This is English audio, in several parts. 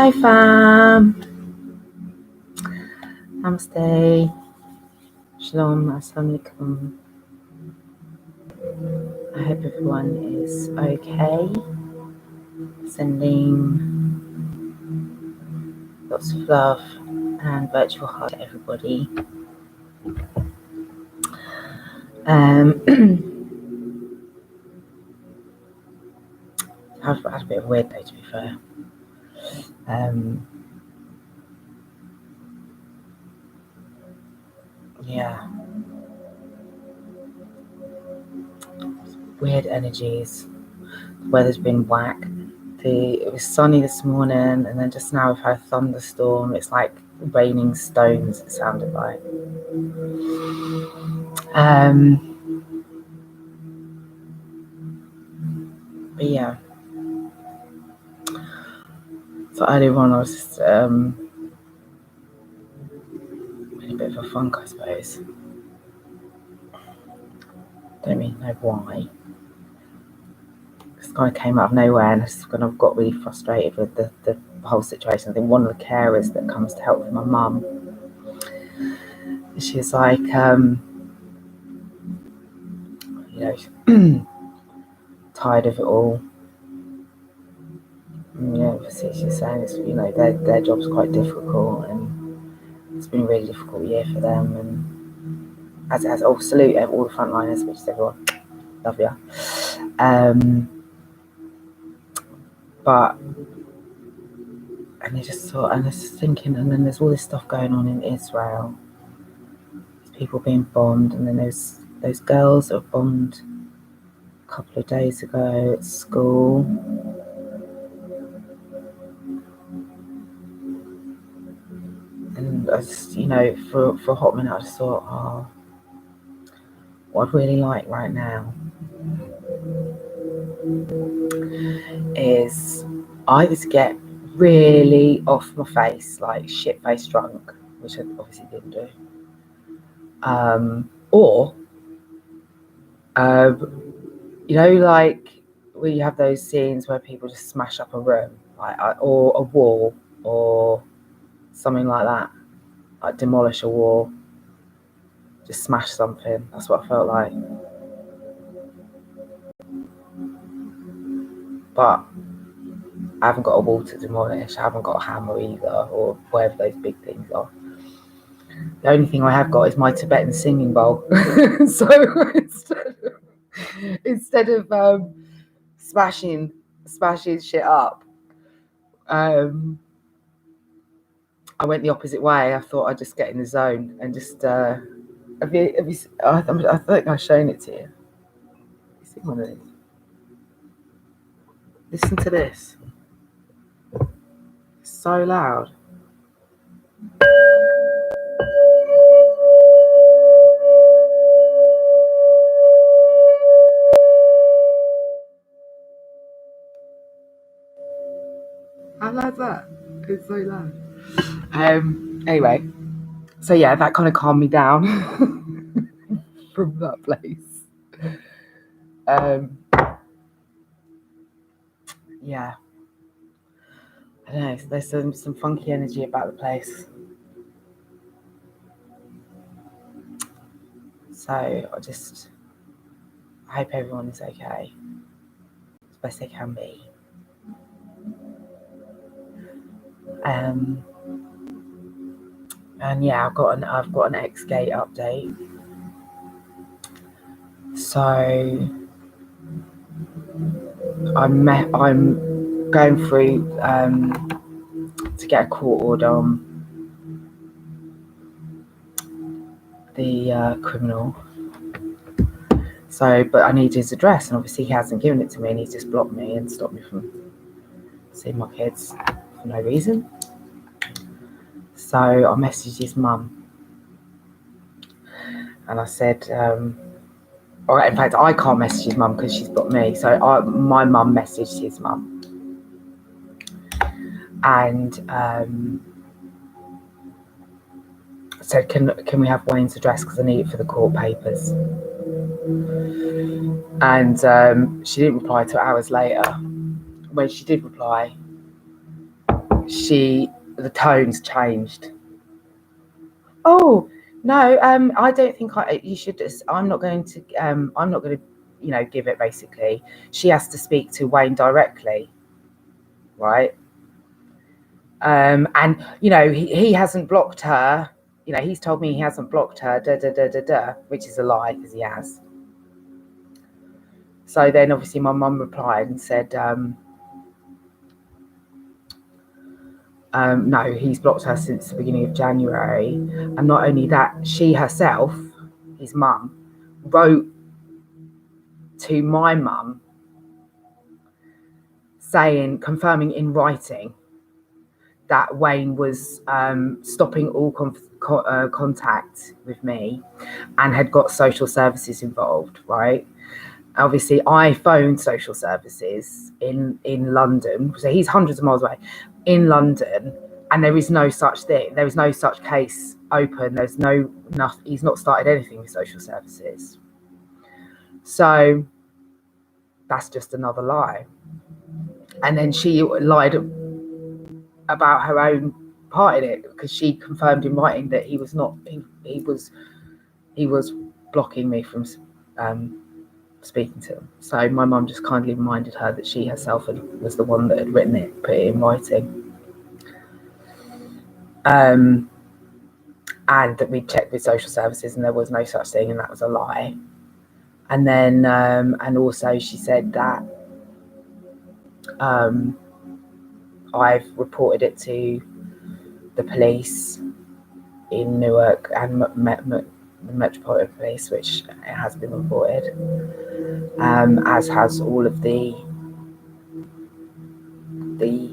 Hi fam, namaste, shalom, assalamu alaikum. I hope everyone is okay. Sending lots of love and virtual hugs to everybody. I've had a bit of a weird day, to be fair. Yeah, weird energies. The weather's been whack. It was sunny this morning, and then just now we've had a thunderstorm. It's like raining stones, it sounded like. But yeah. So earlier on I was just in a bit of a funk, I suppose. Don't really know why. Just kind of came out of nowhere, and I just kind of got really frustrated with the whole situation. I think one of the carers that comes to help with my mum, she was like, tired of it all. Obviously she's saying it's, their job's quite difficult, and it's been a really difficult year for them. And as salute all the frontliners, which is everyone, love ya. But and I just thought, and I was thinking, and then there's all this stuff going on in Israel. There's people being bombed, and then there's those girls that were bombed a couple of days ago at school. And I just, for a hot minute, I just thought, what I'd really like right now is either to get really off my face, like shit-faced drunk, which I obviously didn't do, or like where you have those scenes where people just smash up a room, or a wall, or something like that, like demolish a wall, just smash something. That's what I felt like. But I haven't got a wall to demolish. I haven't got a hammer either, or whatever those big things are. The only thing I have got is my Tibetan singing bowl. So instead of smashing shit up, I went the opposite way. I thought I'd just get in the zone and just. I think I've shown it to you. You see one of these? Listen to this. It's so loud. How loud's that? It's so loud. Anyway, so yeah, that kind of calmed me down from that place. Yeah, I don't know. There's some funky energy about the place. So I hope everyone is okay, as best they can be. And yeah, I've got an X-Gate update. So I'm going through to get a court order on the criminal. So, but I need his address, and obviously he hasn't given it to me, and he's just blocked me and stopped me from seeing my kids for no reason. So I messaged his mum, and I said, or in fact, I can't message his mum because she's blocked me. So my mum messaged his mum, and said, can we have Wayne's address because I need it for the court papers. And she didn't reply till hours later. When she did reply, the tone's changed. Oh no, I don't think you should. I'm not going to, give it. Basically, she has to speak to Wayne directly, right? And he hasn't blocked her. He's told me he hasn't blocked her. Which is a lie because he has. So then, obviously, my mum replied and said, no, he's blocked her since the beginning of January. And not only that, she herself, his mum, wrote to my mum confirming in writing that Wayne was stopping all contact with me and had got social services involved, right? Obviously, I phoned social services in London. So he's hundreds of miles away in London, and there is no such thing. There is no such case open. There's nothing. He's not started anything with social services. So that's just another lie. And then she lied about her own part in it because she confirmed in writing that he was not. He was blocking me from speaking to him. So my mum just kindly reminded her that she herself was the one that had written it, put it in writing, and that we'd checked with social services and there was no such thing, and that was a lie. And then and also she said that I've reported it to the police in Newark and the Metropolitan Police, which it has been reported, as has all of the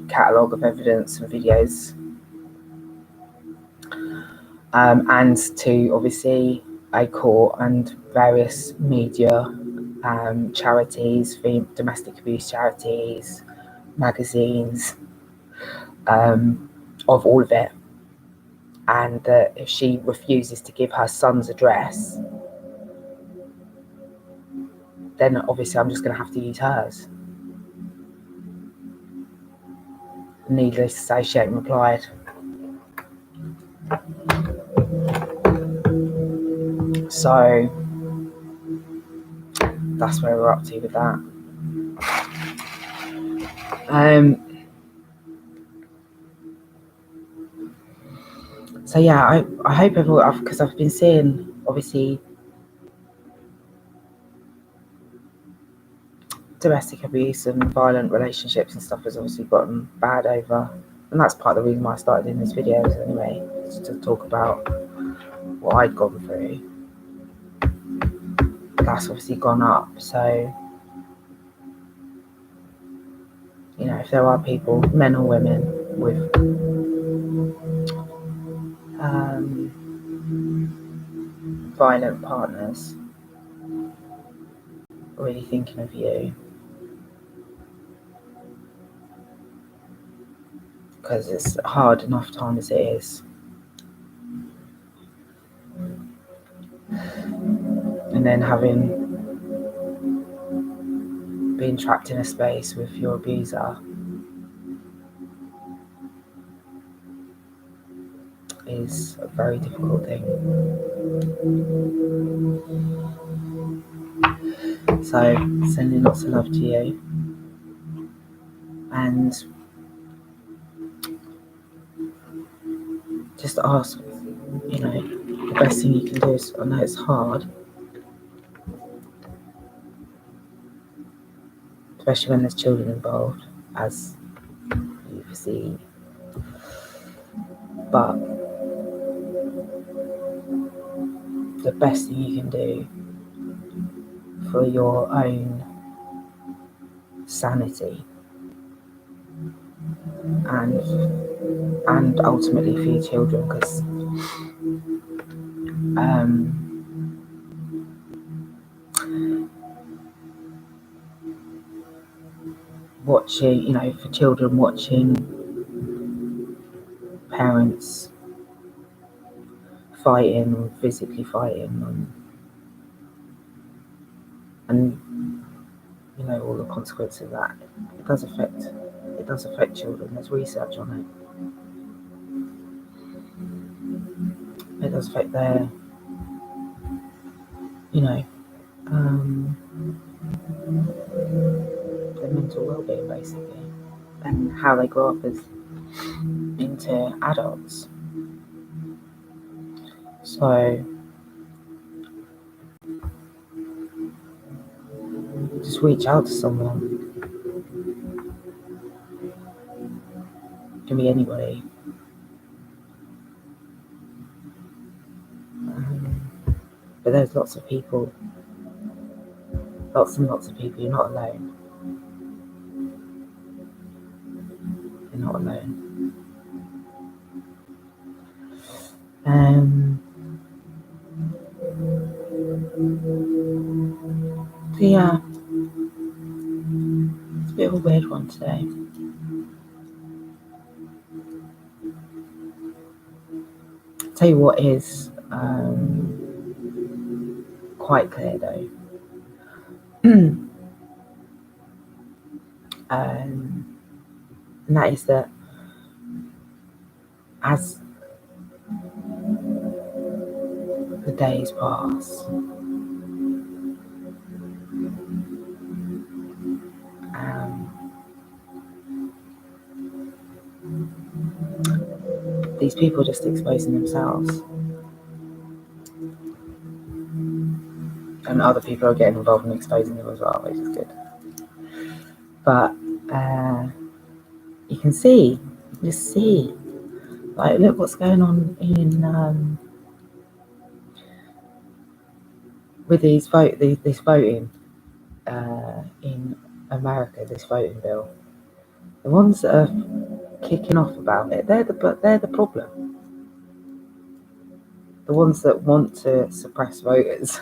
catalogue of evidence and videos, and to obviously a court and various media, charities, domestic abuse charities, magazines, of all of it. And that if she refuses to give her son's address, then obviously I'm just going to have to use hers. Needless to say, she ain't replied. So that's where we're up to with that. So yeah, I hope everyone, because I've been seeing obviously domestic abuse and violent relationships and stuff has obviously gotten bad over, and that's part of the reason why I started doing these videos anyway, just to talk about what I'd gone through. That's obviously gone up. So if there are people, men or women, with violent partners, really thinking of you, because it's hard enough time as it is. And then being trapped in a space with your abuser is a very difficult thing. So sending lots of love to you, and just ask, the best thing you can do is, I know it's hard, especially when there's children involved, as you've seen, but the best thing you can do for your own sanity and ultimately for your children, because watching, for children watching parents fighting, physically fighting, and all the consequences of that, it does affect children. There's research on it. It does affect their, their mental well-being, basically, and how they grow up as into adults. So just reach out to someone. It can be anybody. But there's lots and lots of people. You're not alone. You're not alone. So yeah, it's a bit of a weird one today. I'll tell you what is quite clear though. And that is that as the days pass, these people are just exposing themselves, and other people are getting involved in exposing them as well, which is good. But you can see, like, look what's going on in with this voting in America, this voting bill. The ones that are kicking off about it, they're the problem. The ones that want to suppress voters,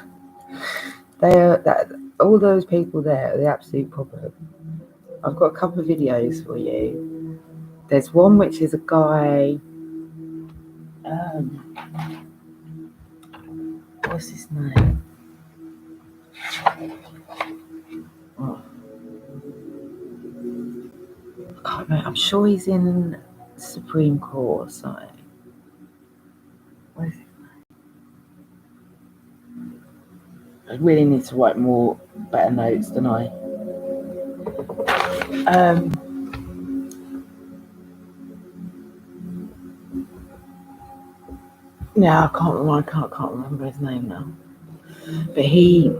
all those people there are the absolute problem. I've got a couple of videos for you. There's one which is a guy. What's his name? Oh. I can't remember. I'm sure he's in the Supreme Court or something. What is it? I really need to write better notes than I. Yeah, I can't remember his name now. But he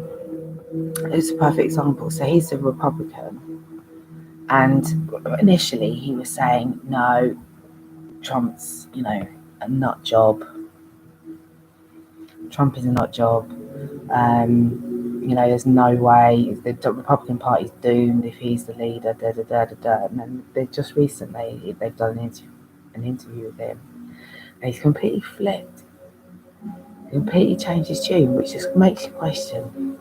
is a perfect example. So he's a Republican, and initially he was saying, no, Trump's, a nut job. Trump is a nut job. There's no way the Republican Party's doomed if he's the leader. And then just recently they've done an interview with him, and he's completely flipped. Completely changed his tune, which just makes you question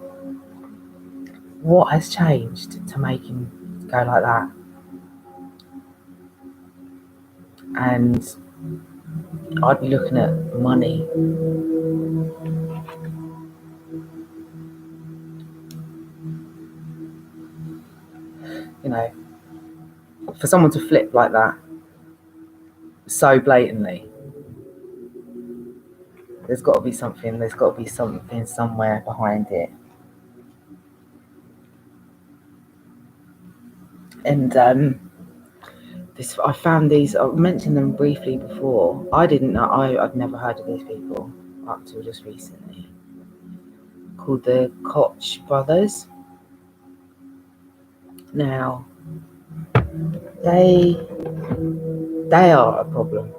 what has changed to make him go like that. And I'd be looking at money. For someone to flip like that so blatantly, there's got to be something somewhere behind it. And I found these. I mentioned them briefly before. I didn't know. I'd never heard of these people up till just recently. Called the Koch Brothers. Now, they are a problem.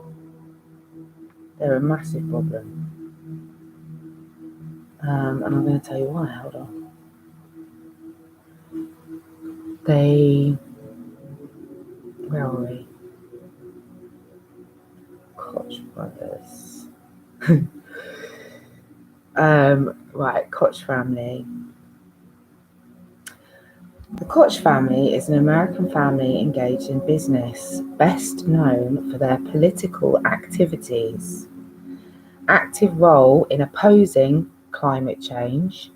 They're a massive problem. And I'm going to tell you why. Hold on. Where are we? Koch Brothers. Right, Koch family. The Koch family is an American family engaged in business, best known for their political activities, active role in opposing climate change,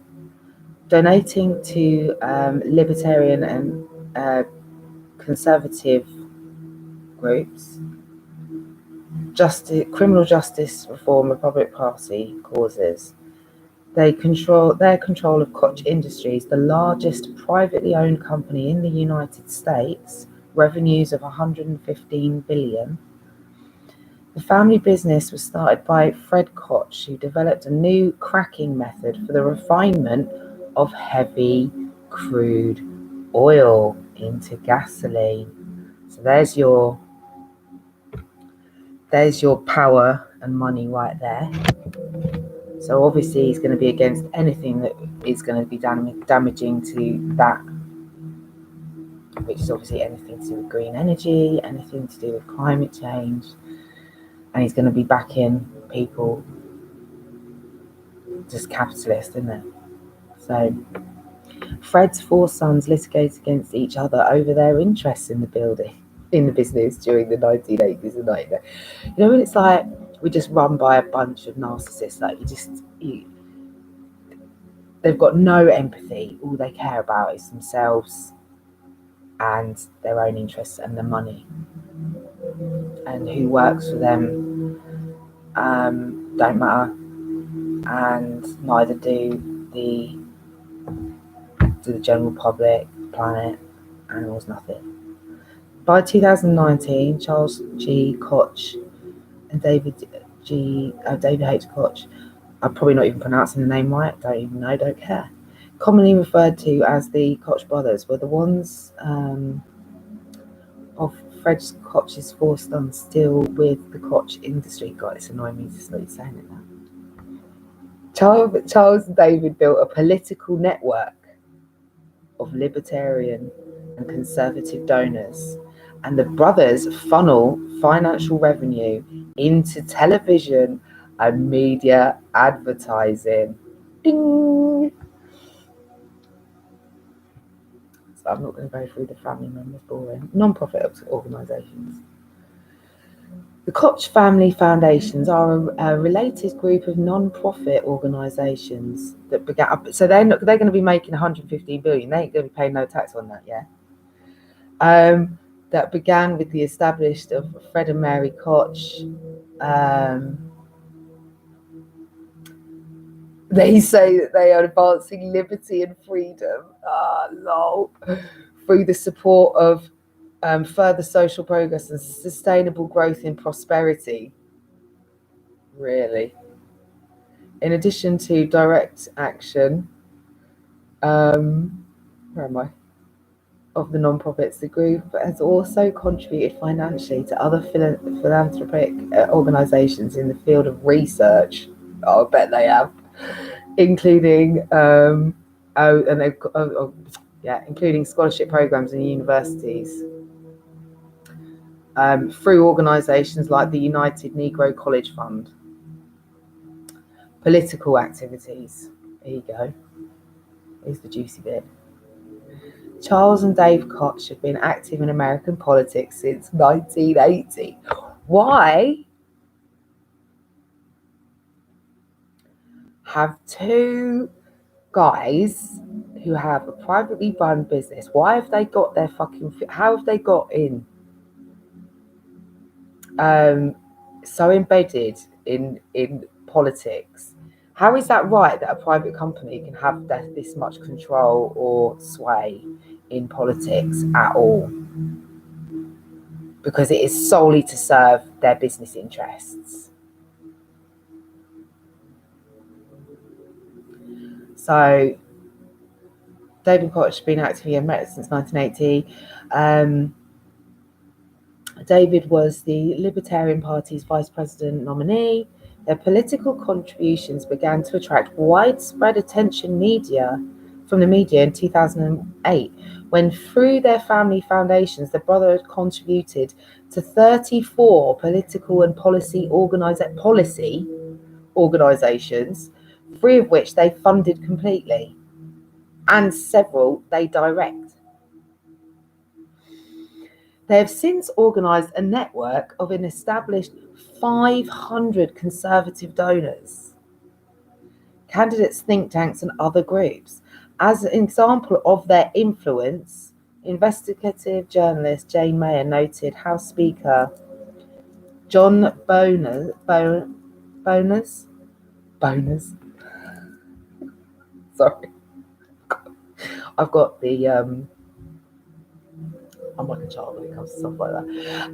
donating to libertarian and conservative groups, criminal justice reform Republic Party causes. Their control of Koch Industries, the largest privately owned company in the United States, revenues of $115 billion. The family business was started by Fred Koch, who developed a new cracking method for the refinement of heavy crude oil into gasoline. So there's your power and money right there. So obviously he's going to be against anything that is going to be damaging to that, which is obviously anything to do with green energy, anything to do with climate change. And he's going to be backing people, just capitalist, isn't it? So Fred's 4 sons litigated against each other over their interests in the business during the 1980s and 90s. You know, when it's like we're just run by a bunch of narcissists, like they've got no empathy. All they care about is themselves and their own interests and the money. And who works for them don't matter, and neither do the general public, planet, animals, nothing. By 2019, Charles G. Koch and David H. Koch, I'm probably not even pronouncing the name right, don't even know, don't care, commonly referred to as the Koch Brothers, were the ones of Fred Koch's 4 sons still with the Koch industry. God, it's annoying me to start saying it now. Charles and David built a political network of libertarian and conservative donors, and the brothers funnel financial revenue into television and media advertising. Ding! So I'm not going to go through the family members, boring. Non-profit organisations. The Koch family foundations are a related group of non-profit organisations that began. So they're going to be making 115 billion. They ain't going to be paying no tax on that, yeah. That began with the establishment of Fred and Mary Koch. They say that they are advancing liberty and freedom. Lol. Through the support of further social progress and sustainable growth in prosperity. Really. In addition to direct action, where am I? Of the non-profits, the group has also contributed financially to other philanthropic organisations in the field of research. Oh, I bet they have, including including scholarship programs in universities. Through organisations like the United Negro College Fund. Political activities. There you go. Here's the juicy bit. Charles and Dave Koch have been active in American politics since 1980. Why have 2 guys who have a privately run business, why have they got their how have they got in so embedded in politics? How is that right that a private company can have this much control or sway in politics at all? Because it is solely to serve their business interests. So David Koch has been active in America since 1980. David was the Libertarian Party's vice president nominee. Their political contributions began to attract widespread attention from the media in 2008, when through their family foundations, the brothers contributed to 34 political and policy organisations, 3 of which they funded completely, and several they direct. They have since organised a network of an established 500 conservative donors, candidates, think tanks, and other groups. As an example of their influence, investigative journalist Jane Mayer noted House Speaker John Boners. Sorry, I've got the I'm like a child when it comes to stuff like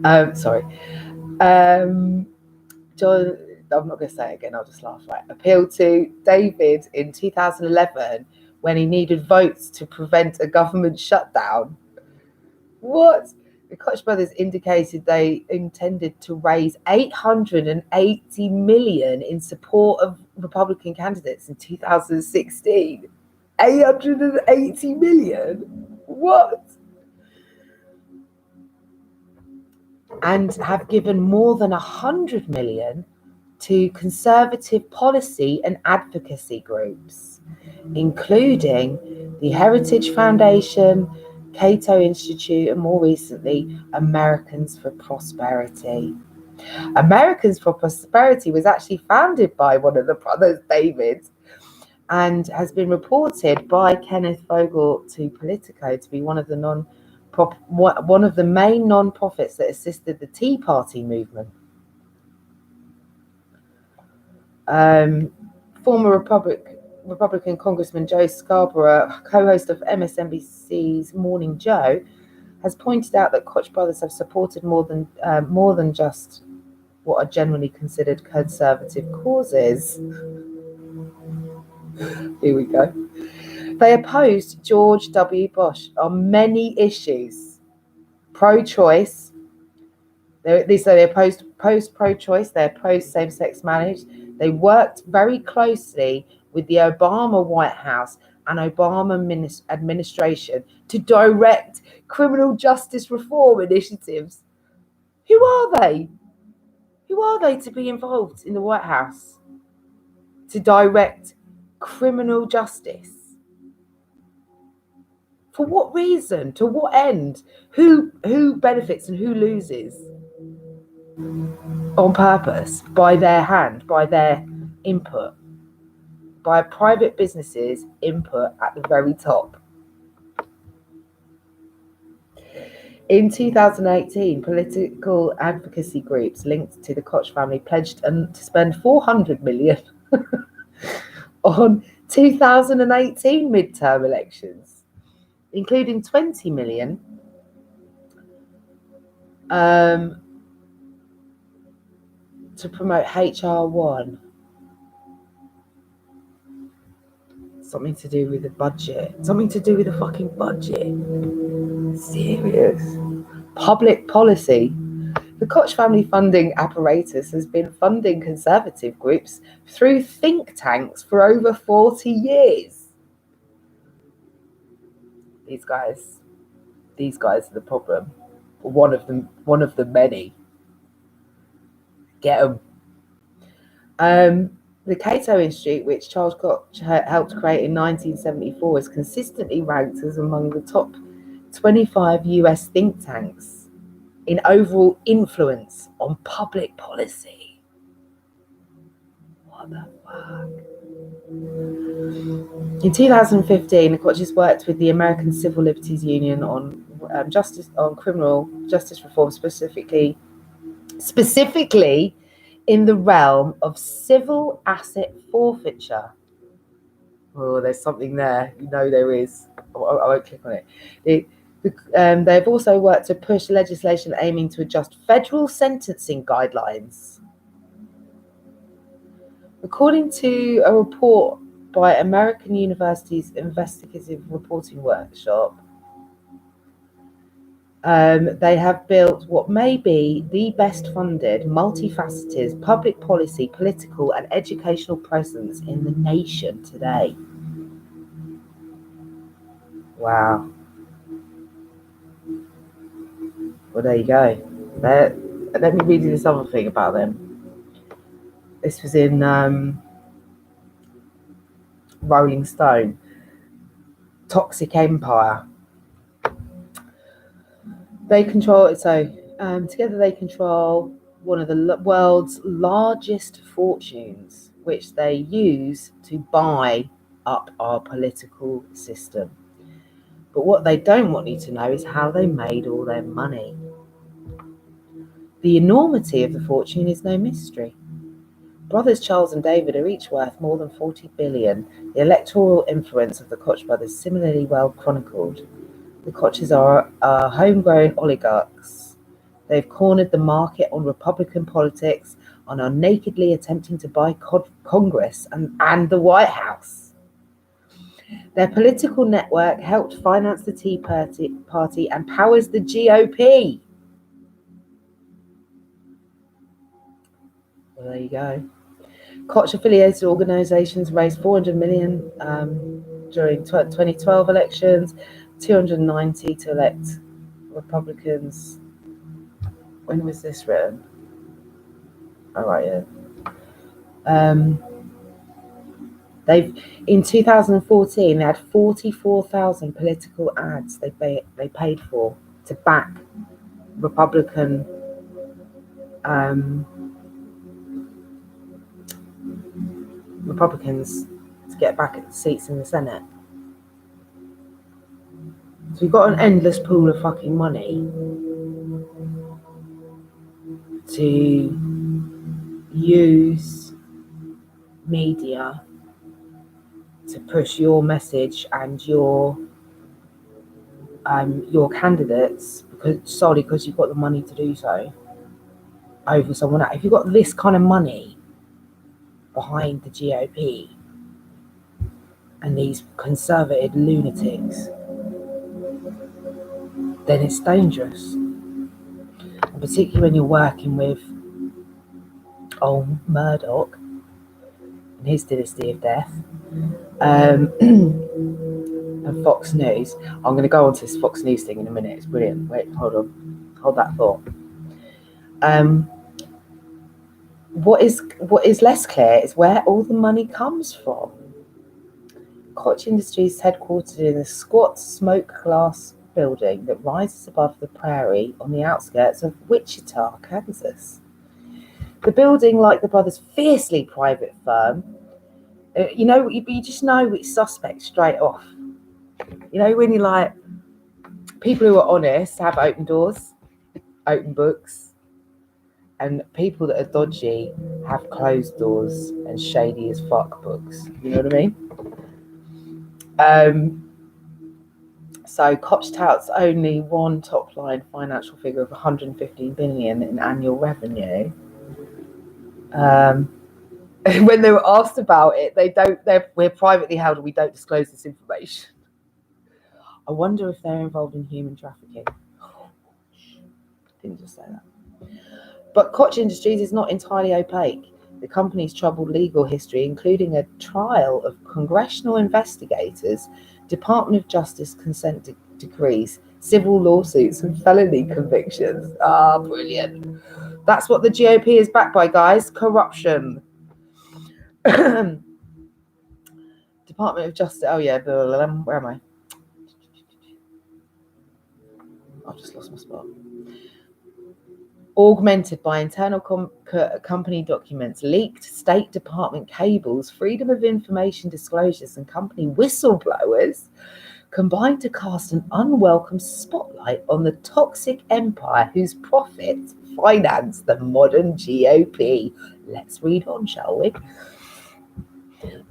that. Sorry. John, I'm not going to say it again, I'll just laugh. Right. Appealed to David in 2011 when he needed votes to prevent a government shutdown. What? The Koch brothers indicated they intended to raise $880 million in support of Republican candidates in 2016. $880 million? What? And have given more than $100 million to conservative policy and advocacy groups, including the Heritage Foundation, Cato Institute, and more recently, Americans for Prosperity. Americans for Prosperity was actually founded by one of the brothers, David, and has been reported by Kenneth Vogel to Politico to be one of the main non-profits that assisted the Tea Party movement. Former Republican Congressman Joe Scarborough, co-host of MSNBC's Morning Joe, has pointed out that Koch brothers have supported more than just what are generally considered conservative causes. Here we go. They opposed George W. Bush on many issues. Pro-choice. They opposed pro-choice. They opposed same-sex marriage. They worked very closely with the Obama White House and Obama administration to direct criminal justice reform initiatives. Who are they? Who are they to be involved in the White House to direct criminal justice? For what reason? To what end? Who benefits and who loses? On purpose, by their hand, by their input, by private businesses' input at the very top. In 2018, political advocacy groups linked to the Koch family pledged to spend $400 million on 2018 midterm elections, including $20 million to promote HR1. Something to do with the budget. Something to do with the fucking budget. Serious. Public policy. The Koch family funding apparatus has been funding conservative groups through think tanks for over 40 years. These guys are the problem. One of the many. Get them. The Cato Institute, which Charles Koch helped create in 1974, is consistently ranked as among the top 25 US think tanks in overall influence on public policy. What the fuck? In 2015, the Koches worked with the American Civil Liberties Union on criminal justice reform, specifically in the realm of civil asset forfeiture. Oh, there's something there. You know there is. I won't click on it. They've also worked to push legislation aiming to adjust federal sentencing guidelines. According to a report by American University's Investigative Reporting Workshop, they have built what may be the best funded, multifaceted public policy, political and educational presence in the nation today. Wow. Well, there you go. Let me read you this other thing about them. This was in Rolling Stone. Toxic Empire. Together they control one of the world's largest fortunes, which they use to buy up our political system. But what they don't want you to know is how they made all their money. The enormity of the fortune is no mystery. Brothers Charles and David are each worth more than 40 billion. The electoral influence of the Koch brothers similarly well chronicled. The Koches are homegrown oligarchs. They've cornered the market on Republican politics and are nakedly attempting to buy Congress and the White House. Their political network helped finance the Tea Party and powers the GOP. Well, there you go. Koch-affiliated organisations raised 400 million during 2012 elections, 290 to elect Republicans. When was this written? Oh, right, yeah. In 2014 they had 44,000 political ads they paid for to back Republicans to get back at the seats in the Senate. So we've got an endless pool of fucking money to use media to push your message and your candidates solely because you've got the money to do so over someone else. If you've got this kind of money behind the GOP and these conservative lunatics, then it's dangerous. And particularly when you're working with old Murdoch and his dynasty of death, and Fox News. I'm going to go on to this Fox News thing in a minute. It's brilliant. Wait, hold on. Hold that thought. What is less clear is where all the money comes from. Koch Industries is headquartered in a squat smoke glass building that rises above the prairie on the outskirts of Wichita, Kansas. The building, like the brothers' fiercely private firm, you just know it's suspect straight off. You know, when you like, people who are honest have open doors, open books, and people that are dodgy have closed doors and shady as fuck books. You know what I mean? So Koch touts only one top line financial figure of 115 billion in annual revenue. When they were asked about it, we're privately held and we don't disclose this information. I wonder if they're involved in human trafficking. Didn't just say that. But Koch Industries is not entirely opaque. The company's troubled legal history, including a trial of congressional investigators, Department of Justice consent decrees, civil lawsuits, and felony convictions. Ah, brilliant. That's what the GOP is backed by, guys. Corruption. Department of Justice. Oh, yeah. Where am I? I've just lost my spot. Augmented by internal company documents, leaked State Department cables, freedom of information disclosures, and company whistleblowers combined to cast an unwelcome spotlight on the toxic empire whose profits finance the modern GOP. Let's read on, shall we?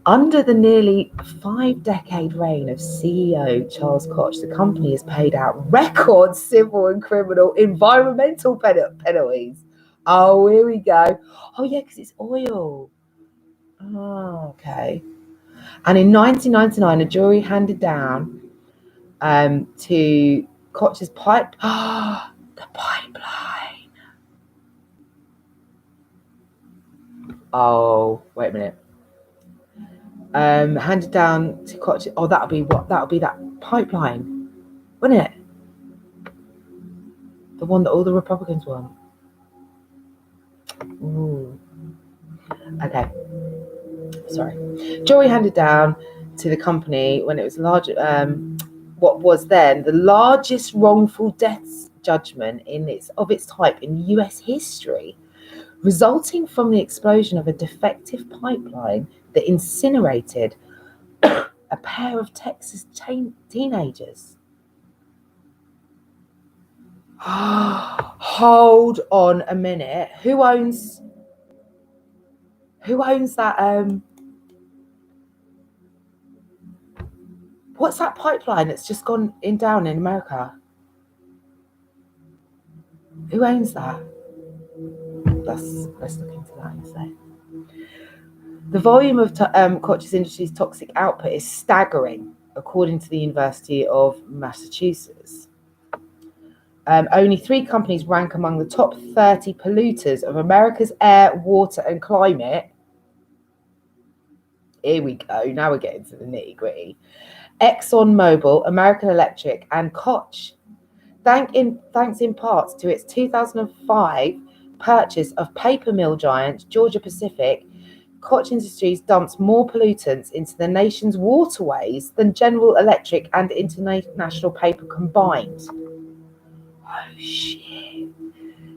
Under the nearly 5-decade reign of CEO Charles Koch, the company has paid out record civil and criminal environmental penalties. Oh, here we go. Oh, yeah, because it's oil. Oh, okay. And in 1999, a jury handed down to Koch's the pipeline. Oh, wait a minute. Handed down to Koch. Oh, that'll be that pipeline, wouldn't it? The one that all the Republicans want. Ooh. Okay. Sorry. Jury handed down to the company when it was large. What was then the largest wrongful death judgment of its type in U.S. history, resulting from the explosion of a defective pipeline that incinerated a pair of Texas teenagers. Hold on a minute. Who owns that? What's that pipeline that's just gone down in America? Who owns that? Let's look into that instead. The volume of Koch's Industries' toxic output is staggering, according to the University of Massachusetts. Only 3 companies rank among the top 30 polluters of America's air, water, and climate. Here we go. Now we're getting to the nitty-gritty. ExxonMobil, American Electric, and Koch. Thanks in part to its 2005 purchase of paper mill giant Georgia Pacific, Koch Industries dumps more pollutants into the nation's waterways than General Electric and International Paper combined. Oh, shit.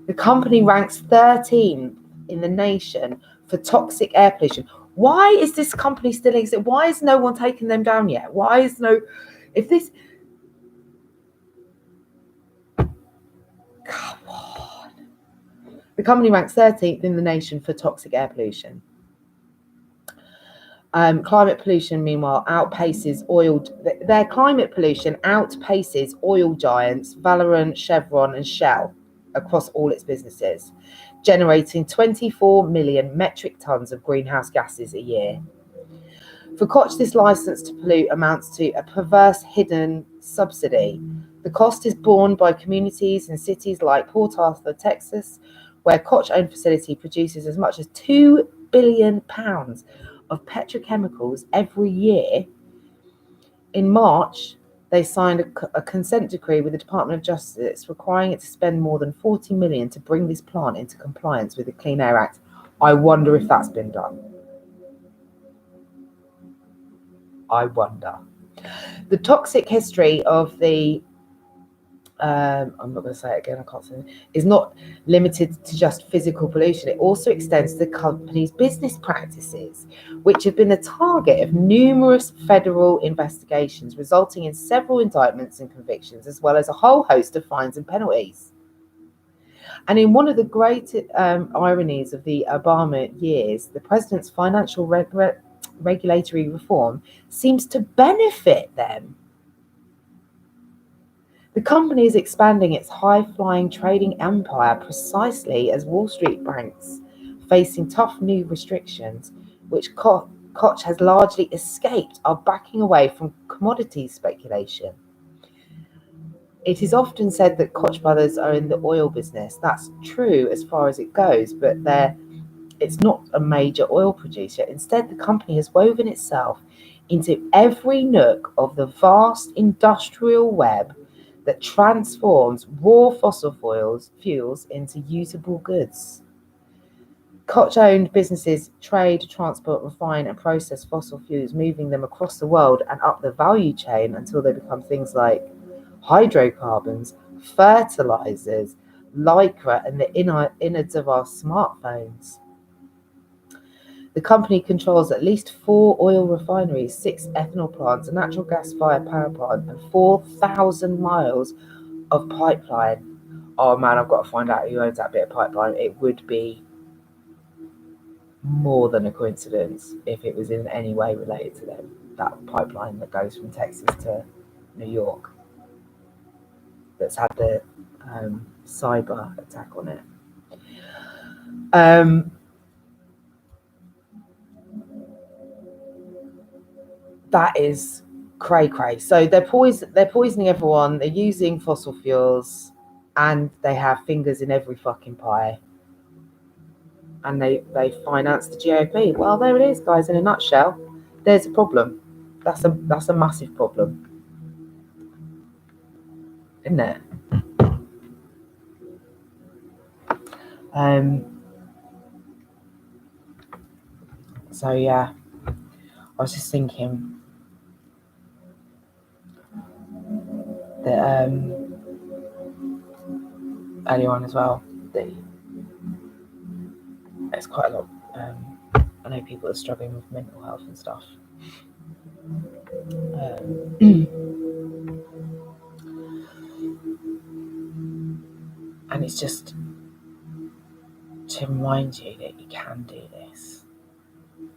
The company ranks 13th in the nation for toxic air pollution. Why is this company still exist? Why is no one taking them down yet? Why is no... If this... Come on. The company ranks 13th in the nation for toxic air pollution. Climate pollution, meanwhile, outpaces oil. Their climate pollution outpaces oil giants Valorant, Chevron, and Shell across all its businesses, generating 24 million metric tons of greenhouse gases a year. For Koch, this license to pollute amounts to a perverse hidden subsidy. The cost is borne by communities in cities like Port Arthur, Texas, where Koch-owned facility produces as much as £2 billion of petrochemicals every year. In March, they signed a consent decree with the Department of Justice requiring it to spend more than $40 million to bring this plant into compliance with the Clean Air Act. I wonder if that's been done. I wonder. The toxic history of the I'm not going to say it again, I can't say it, is not limited to just physical pollution. It also extends to the company's business practices, which have been the target of numerous federal investigations, resulting in several indictments and convictions, as well as a whole host of fines and penalties. And in one of the great ironies of the Obama years, the president's financial regulatory reform seems to benefit them. The company is expanding its high-flying trading empire precisely as Wall Street banks, facing tough new restrictions, which Koch has largely escaped, are backing away from commodities speculation. It is often said that Koch Brothers are in the oil business. That's true as far as it goes, but it's not a major oil producer. Instead, the company has woven itself into every nook of the vast industrial web that transforms raw fossil fuels into usable goods. Koch-owned businesses trade, transport, refine, and process fossil fuels, moving them across the world and up the value chain until they become things like hydrocarbons, fertilizers, lycra, and the innards of our smartphones. The company controls at least 4 oil refineries, 6 ethanol plants, a natural gas-fired power plant, and 4,000 miles of pipeline. Oh man, I've got to find out who owns that bit of pipeline. It would be more than a coincidence if it was in any way related to them. That pipeline that goes from Texas to New York, that's had the cyber attack on it. That is cray. So they're poisoning everyone. They're using fossil fuels, and they have fingers in every fucking pie. And they finance the GOP. Well, there it is, guys. In a nutshell, there's a problem. That's a massive problem, isn't it? So yeah, I was just thinking that earlier on as well, there's quite a lot. I know people are struggling with mental health and stuff. it's just to remind you that you can do this. You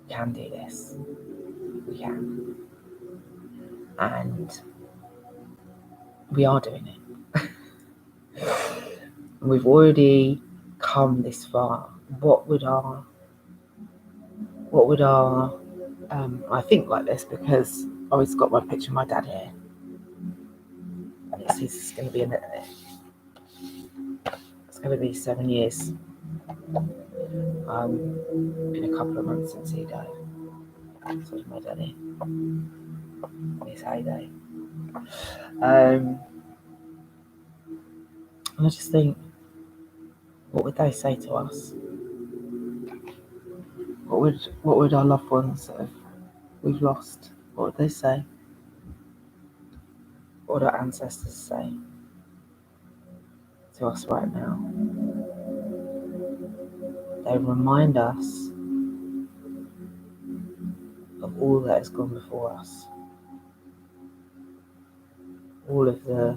can do this. We can. And we are doing it. We've already come this far. What would our I think like this because I always got my picture of my dad here. And it's going to be it's going to be 7 years. In a couple of months since he died. So was my daddy. His heyday. And I just think, what would they say to us? What would our loved ones that we've lost? What would they say? What would our ancestors say to us right now? They remind us of all that has gone before us. All of the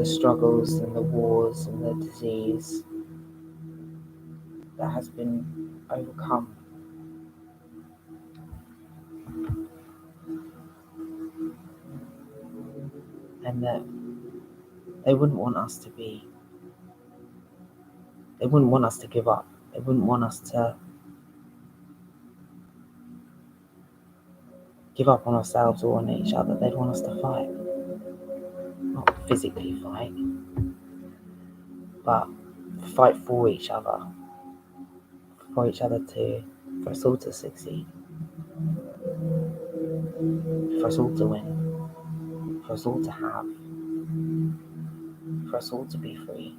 struggles and the wars and the disease that has been overcome. And that they wouldn't want us to give up. They wouldn't want us to give up on ourselves or on each other. They'd want us to fight. Not physically fight, but fight for each other. For us all to succeed. For us all to win. For us all to have. For us all to be free.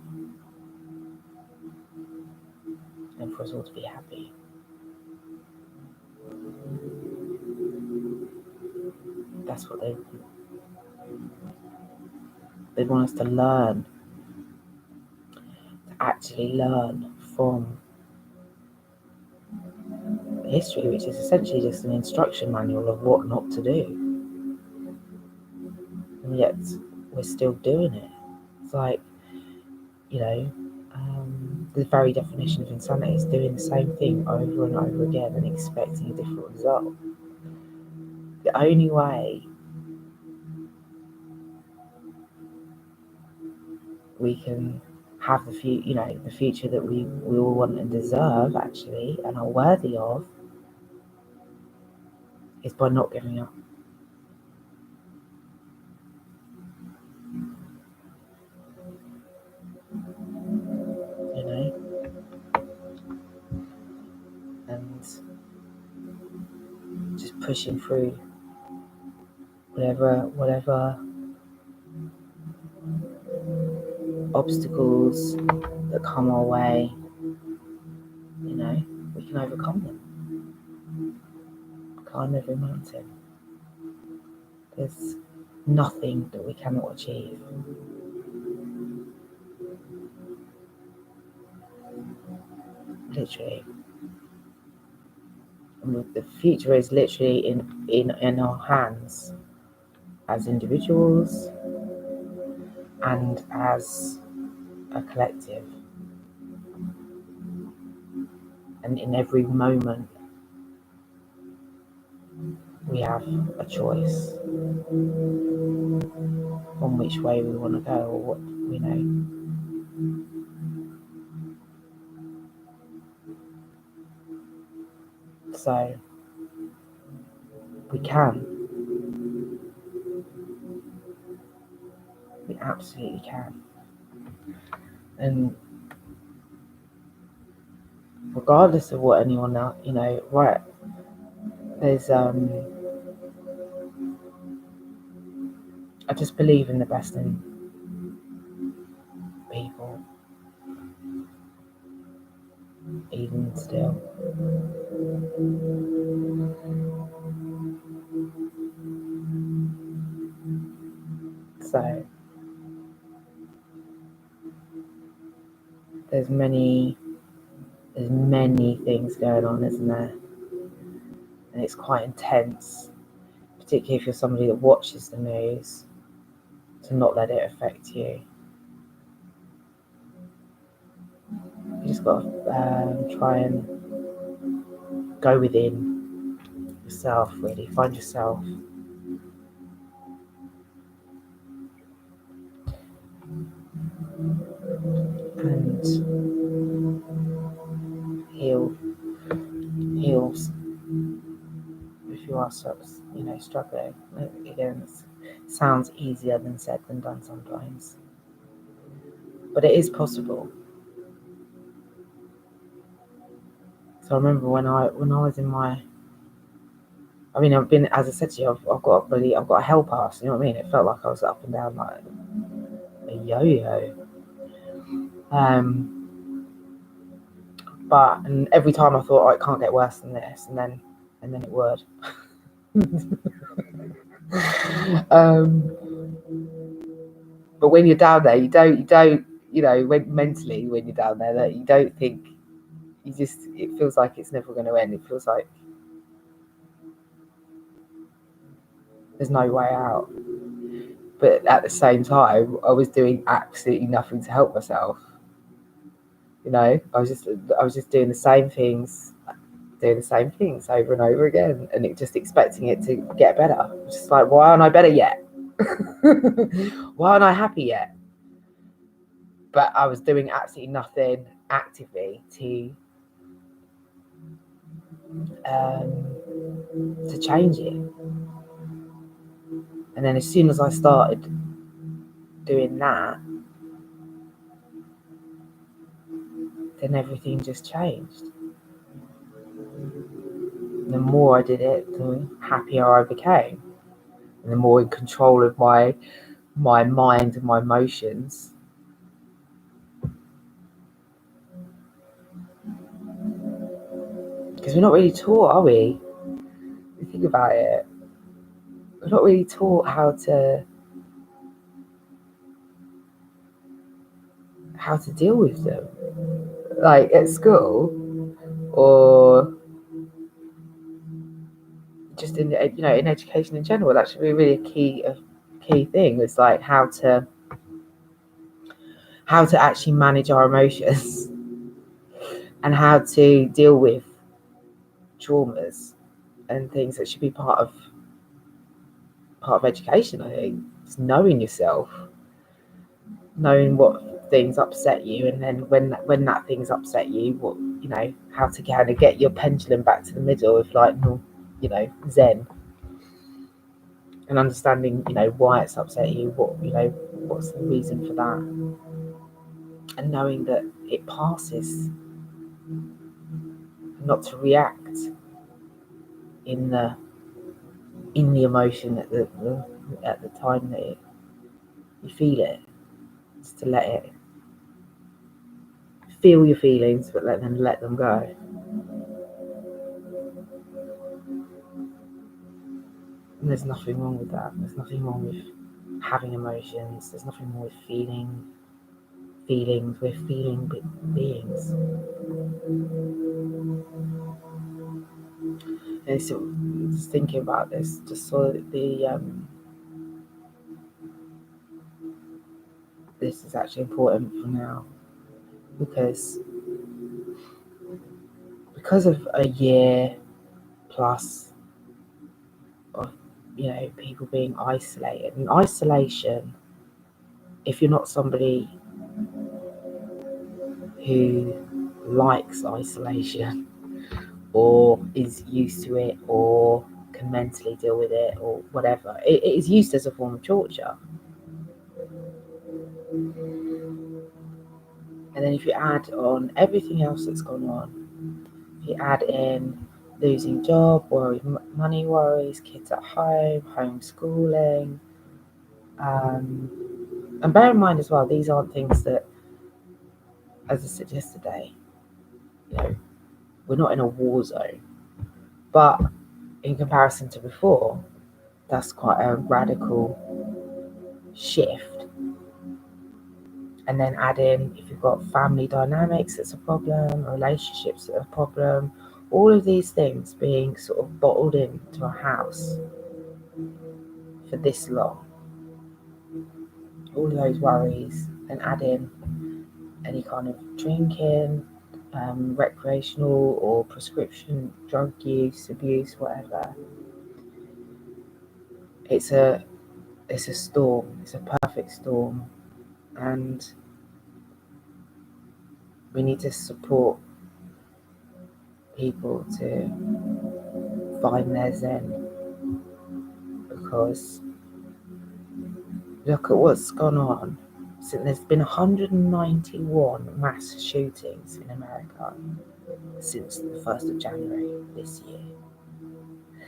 And for us all to be happy. That's what they want us to learn. To actually learn from history, which is essentially just an instruction manual of what not to do. And yet we're still doing it. It's like, the very definition of insanity is doing the same thing over and over again and expecting a different result. The only way we can have the future that we all want and deserve, actually, and are worthy of, is by not giving up. And just pushing through whatever obstacles that come our way, we can overcome them. Climb every mountain. There's nothing that we cannot achieve. Literally. And the future is literally in our hands as individuals and as a collective. And in every moment we have a choice on which way we want to go or what we know. So we can. We absolutely can. And regardless of what anyone else, right, there's I just believe in the best in people, even still. So there's many things going on, isn't there? And it's quite intense, particularly if you're somebody that watches the news. to not let it affect you. You just got to try and go within yourself, really. Find yourself. And heal if you are struggling. Again, it sounds easier than said than done sometimes, but it is possible. So I remember when I was in my, I've been, as I said to you, I've got a hell pass. You know what I mean? It felt like I was up and down like a yo-yo. And every time I thought, oh, it can't get worse than this, and then it would. But when you're down there, you don't, mentally when you're down there, that you don't think, it feels like it's never going to end. It feels like there's no way out. But at the same time, I was doing absolutely nothing to help myself. I was just doing the same things over and over again, and just expecting it to get better. Just like, why aren't I better yet? Why aren't I happy yet? But I was doing absolutely nothing actively to change it. And then as soon as I started doing that, then everything just changed. And the more I did it, the happier I became, and the more in control of my mind and my emotions. Because we're not really taught, are we? If you think about it, we're not really taught how to deal with them, like at school or just in education in general. That should be really a key thing. It's like how to actually manage our emotions and how to deal with traumas and things that should be part of education. I think it's knowing yourself, knowing what things upset you, and then when that thing's upset you, what how to kind of get your pendulum back to the middle of Zen, and understanding why it's upset you, what's the reason for that, and knowing that it passes, not to react in the emotion at the time that you feel it. Just to let it feel your feelings, but let them go. And there's nothing wrong with that. There's nothing wrong with having emotions. There's nothing wrong with feelings. We're feeling beings. And so just thinking about this, just saw that this is actually important for now, because of a year plus of people being isolated. And isolation, if you're not somebody who likes isolation or is used to it or can mentally deal with it or whatever, it is used as a form of torture. And then if you add on everything else that's gone on, if you add in losing job, money worries, kids at home, homeschooling, and bear in mind as well, these aren't things that, as I said yesterday, we're not in a war zone, but in comparison to before, that's quite a radical shift. And then add in, if you've got family dynamics, that's a problem, relationships that are a problem, all of these things being sort of bottled into a house for this long. all of those worries, and add in any kind of drinking, recreational or prescription drug use, abuse, whatever. It's a storm. It's a perfect storm, and we need to support people to find their zen, because look at what's gone on. So there's been 191 mass shootings in America since the 1st of January this year.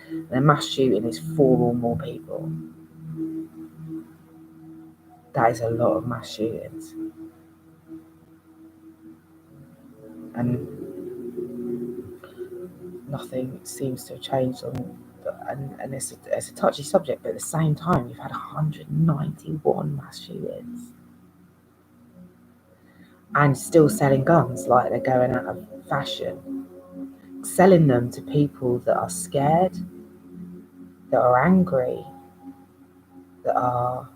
And a mass shooting is 4 or more people. That is a lot of mass shootings. And nothing seems to have changed on, and it's a touchy subject, but at the same time, you've had 191 mass shootings. And still selling guns like they're going out of fashion. Selling them to people that are scared, that are angry, that are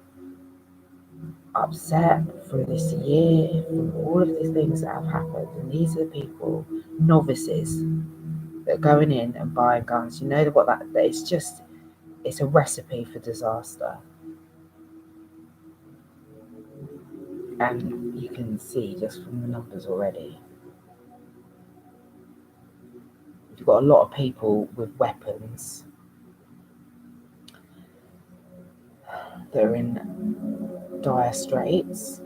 upset from this year, from all of these things that have happened. And these are the people, novices, that are going in and buying guns. You know what that it's a recipe for disaster. And you can see just from the numbers already. You've got a lot of people with weapons that are in dire straits.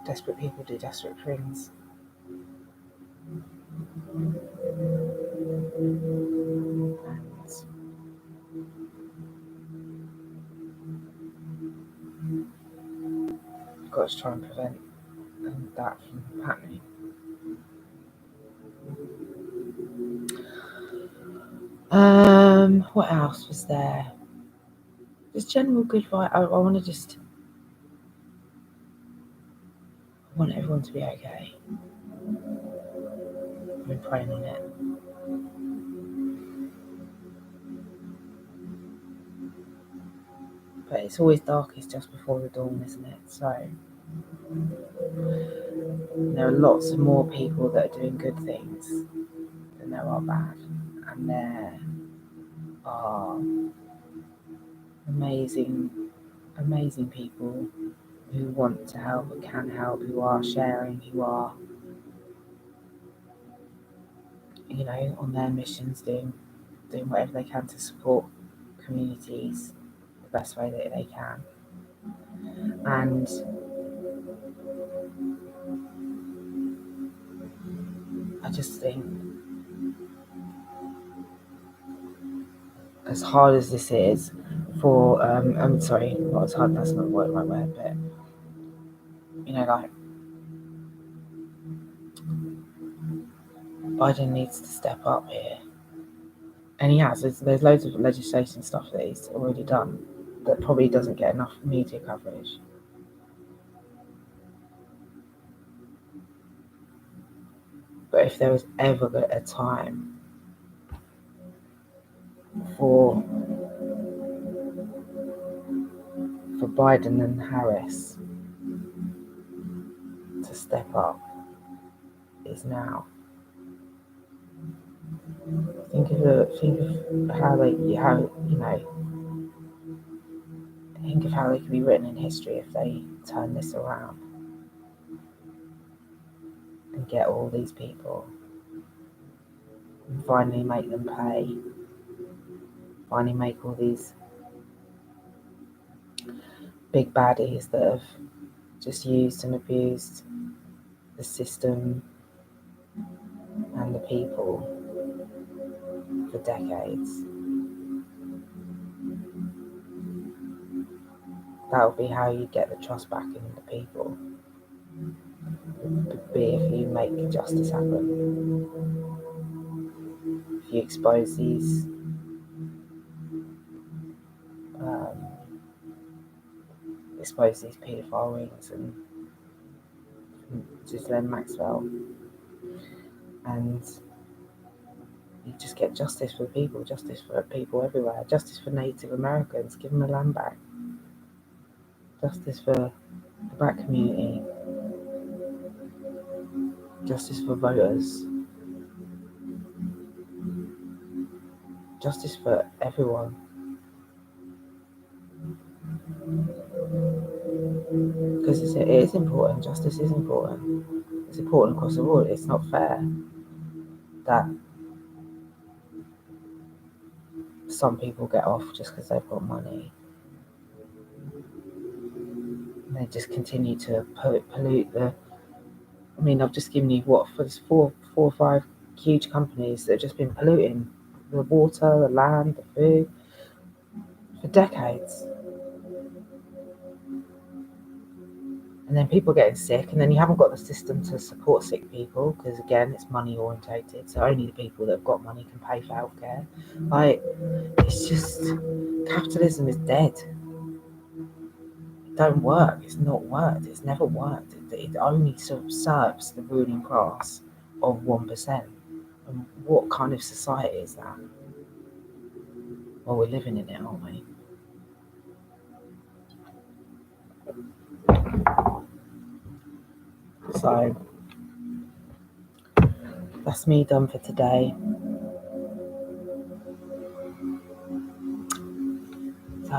Desperate people do desperate things. And you've got to try and prevent that from happening. What else was there? Just general good vibe. I want everyone to be okay. I've been praying on it. But it's always darkest just before the dawn, isn't it? So there are lots of more people that are doing good things than there are bad. And there are amazing people who want to help and can help, who are sharing, who are, on their missions, doing whatever they can to support communities the best way that they can. And I just think, as hard as this is for, I'm sorry, not as hard, that's not the right word, but, Biden needs to step up here. And he has. There's loads of legislation stuff that he's already done that probably doesn't get enough media coverage. But if there was ever a time for Biden and Harris to step up, is now. Think of how they could be written in history if they turn this around and get all these people and finally make them pay. Finally make all these big baddies that have just used and abused the system and the people for decades. That would be how you get the trust back in the people. Would be if you make justice happen. If you expose these paedophile rings and Ghislaine Maxwell, and You just get justice for people everywhere. Justice for Native Americans, give them the land back. Justice for the black community. Justice for voters. Justice for everyone. Because it is important. Justice is important. It's important across the board. It's not fair that some people get off just because they've got money. And they just continue to pollute the. I mean, I've just given you four or five huge companies that have just been polluting the water, the land, the food for decades. And then people getting sick, and then you haven't got the system to support sick people because, again, it's money orientated. So only the people that have got money can pay for healthcare. Like, it's just capitalism is dead. It don't work. It's not worked. It's never worked. It only serves the ruling class of 1%. And what kind of society is that? Well, we're living in it, aren't we? So that's me done for today. So